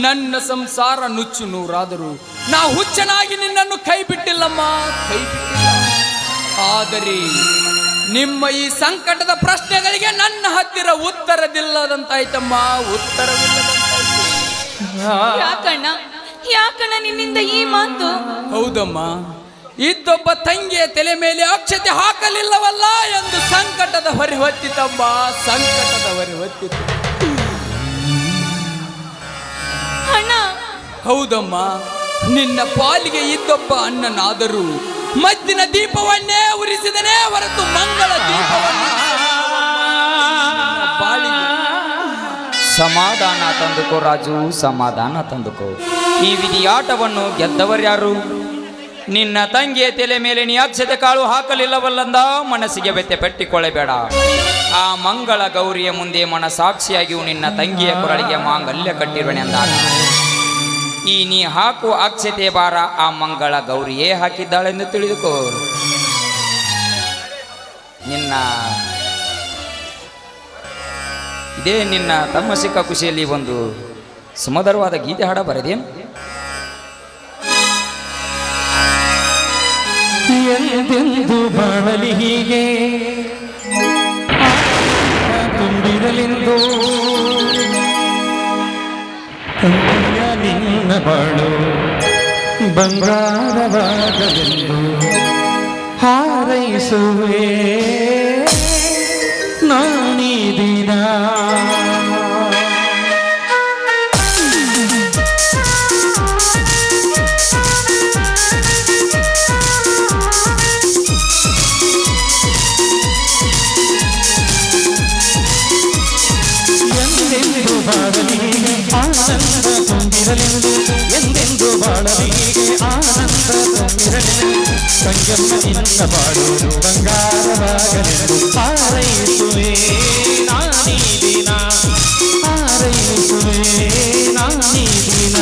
ನನ್ನ ಸಂಸಾರ ನುಚ್ಚು ನೂರಾದರೂ ನಾ ಹುಚ್ಚನಾಗಿ ನಿನ್ನನ್ನು ಕೈ ಬಿಟ್ಟಿಲ್ಲಮ್ಮ, ಕೈ ಬಿಟ್ಟಿಲ್ಲ. ಆದರೆ ನಿಮ್ಮ ಈ ಸಂಕಟದ ಪ್ರಶ್ನೆಗಳಿಗೆ ನನ್ನ ಹತ್ತಿರ ಉತ್ತರವಿಲ್ಲದಂತಾಯ್ತಮ್ಮ, ಉತ್ತರವಿಲ್ಲದಂತಾಯ್ತು. ಯಾಕಣ್ಣ ನಿನ್ನಿಂದ ಈ ಮಾತು? ಹೌದಮ್ಮ, ಇದ್ದೊಬ್ಬ ತಂಗಿಯ ತಲೆ ಮೇಲೆ ಅಕ್ಷತೆ ಹಾಕಲಿಲ್ಲವಲ್ಲ ಎಂದು ಸಂಕಟದ ಹೊರೆ ಹೊತ್ತಿತಮ್ಮ, ಸಂಕಟದ ಹೊರೆ ಹೊತ್ತಿತು. ಅಣ್ಣ, ಹೌದಮ್ಮ, ನಿನ್ನ ಪಾಲಿಗೆ ಇದ್ದೊಬ್ಬ ಅಣ್ಣನಾದರೂ ಮದ್ದಿನ ದೀಪವನ್ನೇ ಉರಿಸಿದನೇ ಹೊರತು ಮಂಗಳ ದೀಪವನ್ನೇ ಬಾಳಿಗೆ. ಸಮಾಧಾನ ತಂದುಕೋ ರಾಜು, ಸಮಾಧಾನ ತಂದುಕೋ. ಈ ವಿಧಿಯಾಟವನ್ನು ಗೆದ್ದವರ್ಯಾರು? ನಿನ್ನ ತಂಗಿಯ ತಲೆ ಮೇಲೆ ನೀ ಅಕ್ಷತೆ ಕಾಳು ಹಾಕಲಿಲ್ಲವಲ್ಲಂದ ಮನಸ್ಸಿಗೆ ವ್ಯತ್ಯೆ ಪೆಟ್ಟಿಕೊಳ್ಳಬೇಡ. ಆ ಮಂಗಳ ಗೌರಿಯ ಮುಂದೆ ಮನಸಾಕ್ಷಿಯಾಗಿಯೂ ನಿನ್ನ ತಂಗಿಯ ಕೊರಳಿಗೆ ಮಾಂಗಲ್ಯ ಕಟ್ಟಿರುವನೆಂದಾಗ ಈ ನೀ ಹಾಕುವ ಅಕ್ಷತೆ ಭಾರ ಆ ಮಂಗಳ ಗೌರಿಯೇ ಹಾಕಿದ್ದಾಳೆಂದು ತಿಳಿದುಕೋ. ಇದೇ ನಿನ್ನ ತಮ್ಮ ಸಿಕ್ಕ ಖುಷಿಯಲ್ಲಿ ಒಂದು ಸುಮಧುರವಾದ ಗೀತೆ ಹಾಡ ಬರದೇನು? ಎಂದೆಂದು ಬಾಳಲಿ ಹೀಗೆ ತುಂಬಿರಲೆಂದು ತಂದೆಯ ನಿನ್ನ ಬಾಳು ಬಂಗಾರವಾಗಲೆಂದು ಹಾರೈಸುವೆ ನಾನೀ ದಿನ. ಎಂದೆಂದು ಬಾಳಲಿ ಆನಂದ ತುಂಬಿರಲೆಂದು, ಎಂದೆಂದು ಬಾಳಲಿ ಆನಂದ ತುಂಬಿರಲೆಂದು ಸಂಗಮ ನಿನ್ನ ಬಾಳು ಬಂಗಾರವಾಗಲೆಂದು ಹಾರೈಸುವೆ ನಾನೀ ದಿನ, ಹಾರೈಸುವೆ ನಾನೀ ದಿನ.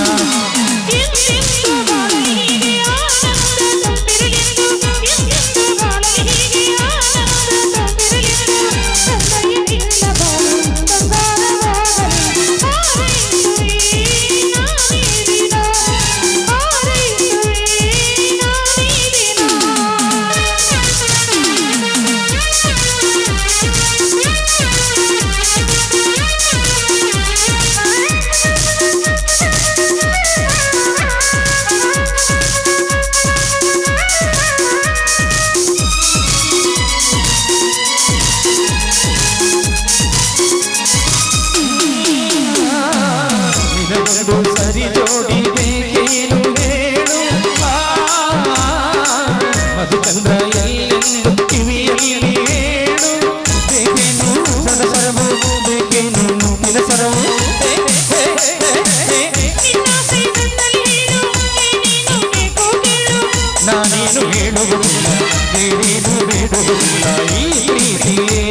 ಸರಿ ಜೋಡಿ ಬೇಕೇನು ಹೇಳು ಮಧುಚಂದ್ರ ಎಲ್ಲೆಂದು ಕಿವಿಯಲ್ಲಿ ಹೇಳು, ಬೇಕೇನು ಸರಸರವು ಬೇಕೇನು ನಿನಸರವು ನಾನೇನು ಹೇಳುವುದಿಲ್ಲ ಬೇರೇನು ಬೇಡುವುದಿಲ್ಲ. ಈ ಪ್ರೀತಿಯೇ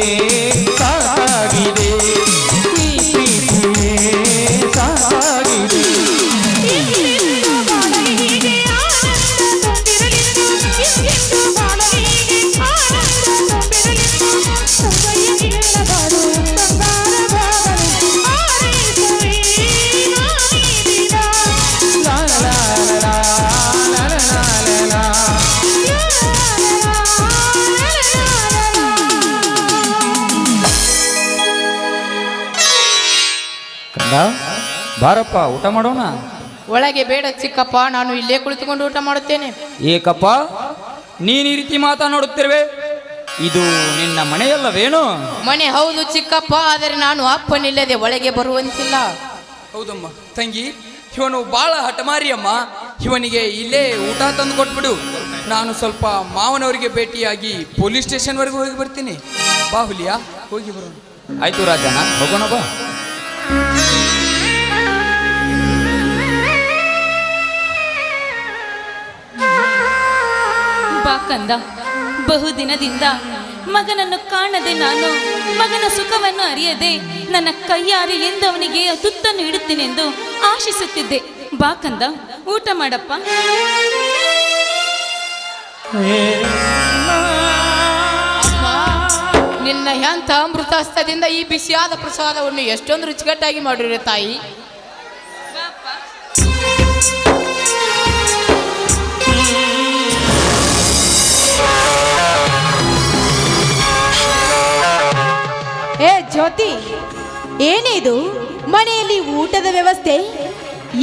ಸಾಕಾಗಿದೆ, ಈ ಪ್ರೀತಿಯೇ ಸಾಕಾಗಿದೆ. ಕಂದ ಬಾರಪ್ಪ ಊಟ ಮಾಡೋಣ. ಒಳಗೆ ಬೇಡ ಚಿಕ್ಕಪ್ಪ, ನಾನು ಇಲ್ಲೇ ಕುಳಿತುಕೊಂಡು ಊಟ ಮಾಡುತ್ತೇನೆ. ಏಕಪ್ಪ ನೀನು ಈ ರೀತಿ ಮಾತನಾಡುತ್ತಿರುವೆ, ಇದು ನಿನ್ನ ಮನೆಯಲ್ಲವೇನು? ಮನೆ ಹೌದು ಚಿಕ್ಕಪ್ಪ, ಆದರೆ ನಾನು ಅಪ್ಪನಿಲ್ಲದೆ ಒಳಗೆ ಬರುವಂತಿಲ್ಲ. ಹೌದಮ್ಮ ತಂಗಿ, ಇವನು ಭಾಳ ಹಠಮಾರಿ ಅಮ್ಮ. ಇವನಿಗೆ ಇಲ್ಲೇ ಊಟ ತಂದು ಕೊಟ್ಬಿಡು. ನಾನು ಸ್ವಲ್ಪ ಮಾವನವರಿಗೆ ಭೇಟಿಯಾಗಿ ಪೊಲೀಸ್ ಸ್ಟೇಷನ್ವರೆಗೂ ಹೋಗಿ ಬರ್ತೀನಿ. ಬಾ ಹುಲಿಯಾ, ಹೋಗಿ ಬರೋಣ. ಆಯ್ತು ರಾಜನ, ಹೋಗೋಣ ಬಾ. ಬಾ ಕಂದ, ಬಹುದಿನದಿಂದ ಮಗನನ್ನು ಕಾಣದೆ ನಾನು ಮಗನ ಸುಖವನ್ನು ಅರಿಯದೆ ನನ್ನ ಕೈಯಾರೆ ಎಂದು ಅವನಿಗೆ ತುತ್ತನ್ನು ಇಡುತ್ತೇನೆಂದು ಆಶಿಸುತ್ತಿದ್ದೆ. ಬಾ ಕಂದ, ಊಟ ಮಾಡಪ್ಪ. ನಿನ್ನ ಎಂಥ ಅಮೃತಾಸ್ತದಿಂದ ಈ ಬಿಸಿಯಾದ ಪ್ರಸಾದವನ್ನು ಎಷ್ಟೊಂದು ರುಚಿಕಟ್ಟಾಗಿ ಮಾಡಿರೋ ತಾಯಿ. ಏ ಜ್ಯೋತಿ, ಏನಿದು ಮನೆಯಲ್ಲಿ ಊಟದ ವ್ಯವಸ್ಥೆ?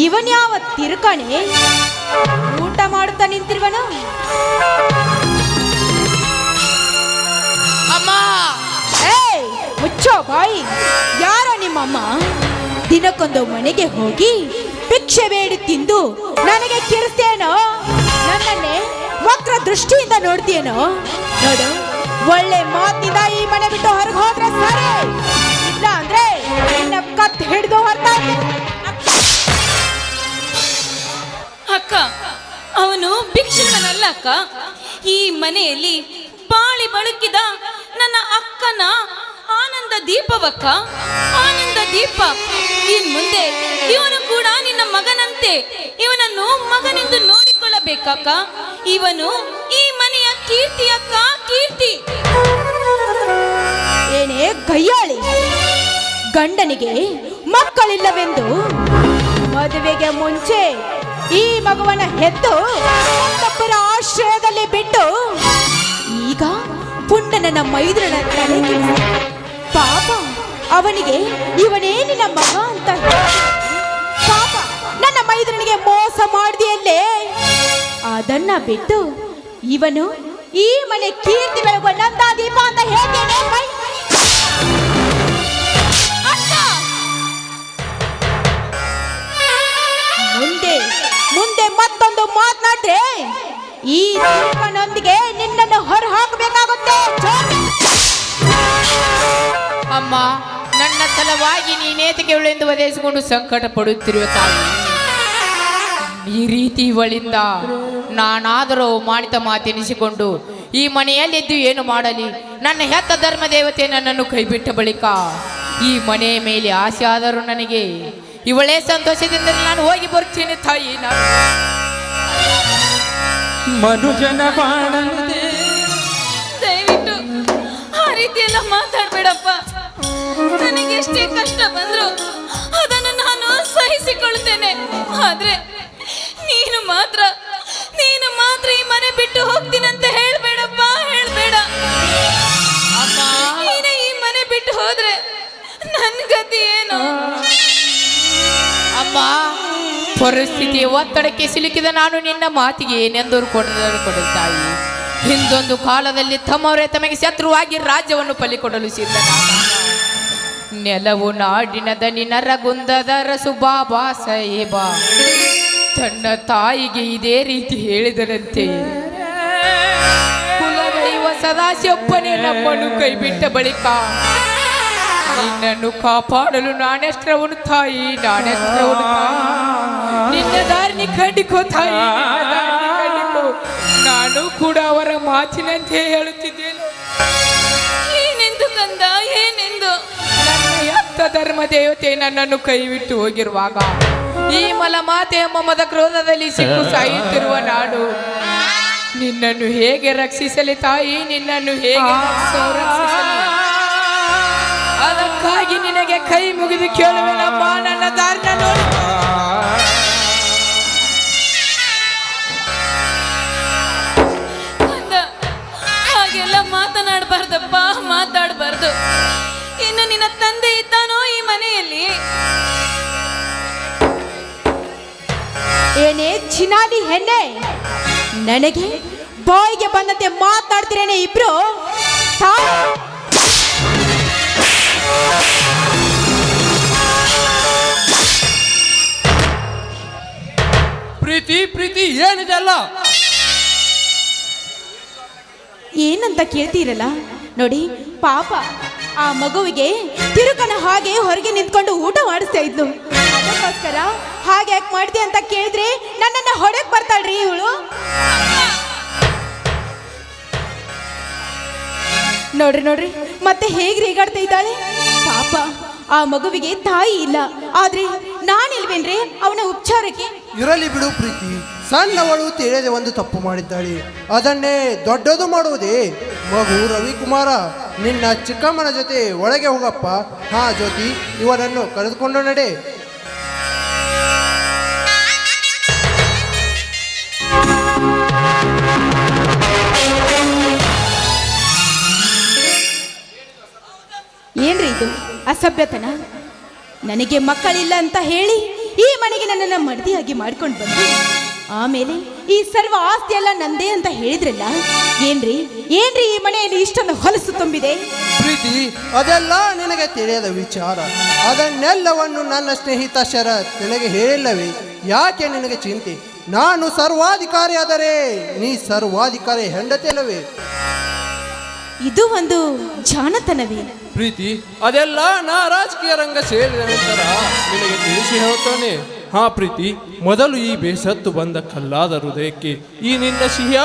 ಇವನ್ಯಾವ ತಿರುಕಣೆ ಊಟ ಮಾಡುತ್ತಾ ನಿಂತಿರುವನು? ಅಮ್ಮ, ಏಯ್ ಮುಚ್ಚೋ ಬಾಯಿ. ಯಾರ ನಿಮ್ಮಮ್ಮ? ದಿನಕ್ಕೊಂದು ಮನೆಗೆ ಹೋಗಿ ಭಿಕ್ಷೆ ಬೇಡಿ ತಿಂದು ನನಗೆ ಕಿರಿಸ್ತೇನೋ? ನನ್ನನ್ನೇ ವಕ್ರ ದೃಷ್ಟಿಯಿಂದ ನೋಡ್ತೀಯೇನೋ? ನೋಡು, ಒಳ್ಳೆ ಮಾತಿನಿಂದ ಈ ಮನೆ ಬಿಟ್ಟು ಹೊರಗೆ ಹೋದ್ರೆ ಸರಿ, ಇಲ್ಲ ಅಂದ್ರೆ ನಿನ್ನ ಕತ್ ಹಿಡಿದು ಹೊರತಾ. ಅಕ್ಕ, ಅವನು ಭಿಕ್ಷುಕನಲ್ಲ ಅಕ್ಕ. ಈ ಮನೆಯಲ್ಲಿ ಬಾಳಿ ಬಳುಕಿದ ನನ್ನ ಅಕ್ಕನ ಆನಂದ ದೀಪವಕ್ಕ, ಆನಂದ ದೀಪ. ಇನ್ ಮುಂದೆ ಇವನು ಕೂಡ ನಿನ್ನ ಮಗನಂತೆ. ಇವನನ್ನು ಮಗನೆಂದು ನೋಡಿಕೊಳ್ಳಬೇಕಕ್ಕ. ಇವನು ಈ ಮನೆಯ ಕೀರ್ತಿ ಅಕ್ಕ, ಕೀರ್ತಿ. ಏನೇ ಗಯ್ಯಾಳಿ, ಗಂಡನಿಗೆ ಮಕ್ಕಳಿಲ್ಲವೆಂದು ಮದುವೆಗೆ ಮುಂಚೆ ಈ ಮಗುವನ ಹೆತ್ತು ಮತ್ತೊಬ್ಬರ ಆಶ್ರಯದಲ್ಲಿ ಬಿಟ್ಟು ಈಗ ಪುಂಡನ ಮೈದುರನ ತಲೆ ಕೆಡಿಸಿ, ಪಾಪ ಅವನಿಗೆ ಇವನೇ ನಿನ್ನ ಮಗ ಅಂತ ಪಾಪ ನನ್ನ ಮೈದುರನಿಗೆ ಮೋಸ ಮಾಡಿದೆಯಲ್ಲೇ. ಅದನ್ನ ಬಿಟ್ಟು ಇವನು ಈ ಮನೆ ಕೀರ್ತಿ ಬೆಳಗುವ ನಂದ ದೀಪ ಅಂತ ಹೇಳ್ತೇನೆ. ಮುಂದೆ ಮುಂದೆ ಮತ್ತೊಂದು ಮಾತನಾಡ್ರೆ ಈ ದೀಪನೊಂದಿಗೆ ನಿನ್ನನ್ನು ಹೊರ ಹಾಕಬೇಕಾಗುತ್ತೆ. ಅಮ್ಮ, ನನ್ನ ಸಲುವಾಗಿ ನೀನೇತಕ್ಕೆ ಇವಳೆಂದು ಒದಗಿಸಿಕೊಂಡು ಸಂಕಟ ಪಡುತ್ತಿರುವ ತಾಯಿ. ಈ ರೀತಿ ಇವಳಿಂದ ನಾನಾದರೂ ಮಾಡಿದ ಮಾತೆನಿಸಿಕೊಂಡು ಈ ಮನೆಯಲ್ಲಿದ್ದು ಏನು ಮಾಡಲಿ? ನನ್ನ ಹೆತ್ತ ಧರ್ಮ ದೇವತೆ ನನ್ನನ್ನು ಕೈಬಿಟ್ಟ ಬಳಿಕ ಈ ಮನೆಯ ಮೇಲೆ ಆಸೆ ಆದರೂ ನನಗೆ ಇವಳೇ ಸಂತೋಷದಿಂದ ನಾನು ಹೋಗಿ ಬರ್ತೀನಿ ತಾಯಿ. ನಾನು ಮನುಜನ ಬಾಳಂತೆ ದಯವಿಟ್ಟು ಆ ರೀತಿಯೆಲ್ಲ ಮಾತಾಡ್ಬೇಡಪ್ಪ. ನನಗೆ ಎಷ್ಟೇ ಕಷ್ಟ ಬಂದ್ರು ಅದನ್ನು ನಾನು ಸಹಿಸಿಕೊಳ್ತೇನೆ. ಆದ್ರೆ ನೀನು ಮಾತ್ರ ಈ ಮನೆ ಬಿಟ್ಟು ಹೋಗ್ತೀನಂತ ಹೇಳ್ಬೇಡಪ್ಪ, ಹೇಳ್ಬೇಡ. ನೀನೇ ಈ ಮನೆ ಬಿಟ್ಟು ಹೋದ್ರೆ ನನ್ನ ಗತಿ ಏನು? ಅಮ್ಮ, ಪರಿಸ್ಥಿತಿಯ ಒತ್ತಡಕ್ಕೆ ಸಿಲುಕಿದ ನಾನು ನಿನ್ನ ಮಾತಿಗೆ ಏನೆಂದು ಕೊಡು ತಾಯಿ. ಹಿಂದೊಂದು ಕಾಲದಲ್ಲಿ ತಮ್ಮವರೇ ತಮಗೆ ಶತ್ರುವಾಗಿ ರಾಜ್ಯವನ್ನು ಬಲಿಕೊಡಲು ಸಿದ್ಧನಾದ. ನೆಲವು ನಾಡಿನ ದನಿ ನರಗುಂದದ ರಸು ಬಾಬಾ ಸಾಹೇಬ ತನ್ನ ತಾಯಿಗೆ ಇದೇ ರೀತಿ ಹೇಳಿದರಂತೆ. ಕುಲದೈವ ಸದಾಶಿವಪ್ಪನೇ ನಮ್ಮನ್ನು ಕೈಬಿಟ್ಟ ಬಳಿಕ ನಿನ್ನನ್ನು ಕಾಪಾಡಲು ನಾನೆಷ್ಟರವನು ತಾಯಿ, ನಾನೆಷ್ಟರವನು ತಾಯಿ. ನಿನ್ನ ದಾರಿನಿ ಕಂಡಿಕೋ ತಾಯಿ, ನಿನ್ನ ದಾರಿನಿ ಕಂಡಿಕೋ. ನಾನು ಕೂಡ ಅವರ ಮಾತಿನಂತೆ ಹೇಳುತ್ತಿದ್ದೇನೆ. ಏನೆಂದು ಕಂದ, ಏನೆಂದು? ನನ್ನ ಎತ್ತ ಧರ್ಮ ದೇವತೆ ನನ್ನನ್ನು ಕೈಬಿಟ್ಟು ಹೋಗಿರುವಾಗ ಈ ಮಲಮಾತೆ ಎಂಬ ಮದ ಕ್ರೋಧದಲ್ಲಿ ಸಿಕ್ಕು ಸಾಯುತ್ತಿರುವ ನಾಡು ನಿನ್ನನ್ನು ಹೇಗೆ ರಕ್ಷಿಸಲಿ ತಾಯಿ? ನಿನ್ನನ್ನು ಹೇಗೆ ರಕ್ಷಿಸಲಿ? ಅದಕ್ಕಾಗಿ ನಿನಗೆ ಕೈ ಮುಗಿದು ಕೇಳುವೆನಮ್ಮ, ನನ್ನ ದಾರಿನ ನೋಡಿ. ಹಾಗೆಲ್ಲ ಮಾತಾಡಬಾರ್ದು. ಇನ್ನು ನಿನ್ನ ತಂದೆ ಇದ್ದಾನೋ ಈ ಮನೆಯಲ್ಲಿ? ಏನೇ ಚಿನಾಲಿ ಹೆಣ್ಣೆ, ನನಗೆ ಬಾಯಿಗೆ ಬಂದಂತೆ ಮಾತನಾಡ್ತಿರೇನೆ ಇಬ್ರು. ಪ್ರೀತಿ ಪ್ರೀತಿ ಏನಿದೆ ಅಲ್ಲ? ಏನಂತ ಕೇಳ್ತೀರಲ್ಲ ನೋಡಿ, ಪಾಪ ಆ ಮಗುವಿಗೆ ತಿರುಕನ ಹಾಗೆ ಹೊರಗೆ ನಿಂತ್ಕೊಂಡು ಊಟ ಮಾಡಿಸ್ತಾ ಇದ್ಲು. ಅದಕ್ಕೋಸ್ಕರ ಹಾಗೆ ಯಾಕೆ ಮಾಡ್ತಿ ಅಂತ ಕೇಳಿದ್ರೆ ನನ್ನನ್ನ ಹೊಡೆಕ್ ಬರ್ತಾಳ್ರಿ ಇವಳು. ನೋಡ್ರಿ ಮತ್ತೆ ಹೇಗೆ ರೇಗಾಡ್ತಾ ಇದ್ದಾಳೆ. ಪಾಪ ಆ ಮಗುವಿಗೆ ತಾಯಿ ಇಲ್ಲ, ಆದ್ರೆ ನಾನಿಲ್ವೇನ್ರಿ ಅವನ ಉಪಚಾರಕ್ಕೆ. ಇರಲಿ ಬಿಡು ಪ್ರೀತಿ, ಸಣ್ಣವಳು ತಿಳಿಯದೆ ಒಂದು ತಪ್ಪು ಮಾಡಿದ್ದಾಳೆ, ಅದನ್ನೇ ದೊಡ್ಡದು ಮಾಡುವುದೇ. ಮಗು ರವಿಕುಮಾರ, ನಿನ್ನ ಚಿಕ್ಕಮ್ಮನ ಜೊತೆ ಒಳಗೆ ಹೋಗಪ್ಪ. ಹಾ ಜ್ಯೋತಿ, ಇವರನ್ನು ಕರೆದುಕೊಂಡು ನಡೆ. ಏನ್ರಿ ಇದು ಅಸಭ್ಯತನ? ನನಗೆ ಮಕ್ಕಳಿಲ್ಲ ಅಂತ ಹೇಳಿ ಈ ಮನೆಗೆ ನನ್ನನ್ನು ಮಡದಿಯಾಗಿ ಮಾಡ್ಕೊಂಡು ಬಂದು ಆಮೇಲೆ ಈ ಸರ್ವ ಆಸ್ತಿ ಎಲ್ಲ ನಂದೇ ಅಂತ ಹೇಳಿದ್ರಲ್ಲ. ಏನ್ರಿ ಈ ಮನೆಯಲ್ಲಿ ಇಷ್ಟೊಂದು ಹೊಲಸು ತುಂಬಿದೆ. ಪ್ರೀತಿ, ಅದೆಲ್ಲ ನಿನಗೆ ತಿಳಿಯದ ವಿಚಾರ. ಅದನ್ನೆಲ್ಲವನ್ನು ನನ್ನ ಸ್ನೇಹಿತ ಶರತ್ ನಿನಗೆ ಹೇಳಿಲ್ಲವೇ? ಯಾಕೆ ನಿನಗೆ ಚಿಂತೆ? ನಾನು ಸರ್ವಾಧಿಕಾರಿ ಆದರೆ ನೀ ಸರ್ವಾಧಿಕಾರಿ ಹೆಂಡತಿಯಲ್ಲವೇ? ಇದು ಒಂದು ಜಾಣತನವೇ? ಪ್ರೀತಿ, ಅದೆಲ್ಲ ನಾ ರಾಜಕೀಯ ರಂಗ ಸೇರಿದ ನಂತರ ನಿನಗೆ ತಿಳಿಸಿ ಹೇಳ್ತಾನೆ. ಹಾ ಪ್ರೀತಿ, ಮೊದಲು ಈ ಬೇಸತ್ತು ಬಂದ ಕಲ್ಲಾದ ಹೃದಯಕ್ಕೆ ಈ ನಿನ್ನ ಸಿಹಿಯ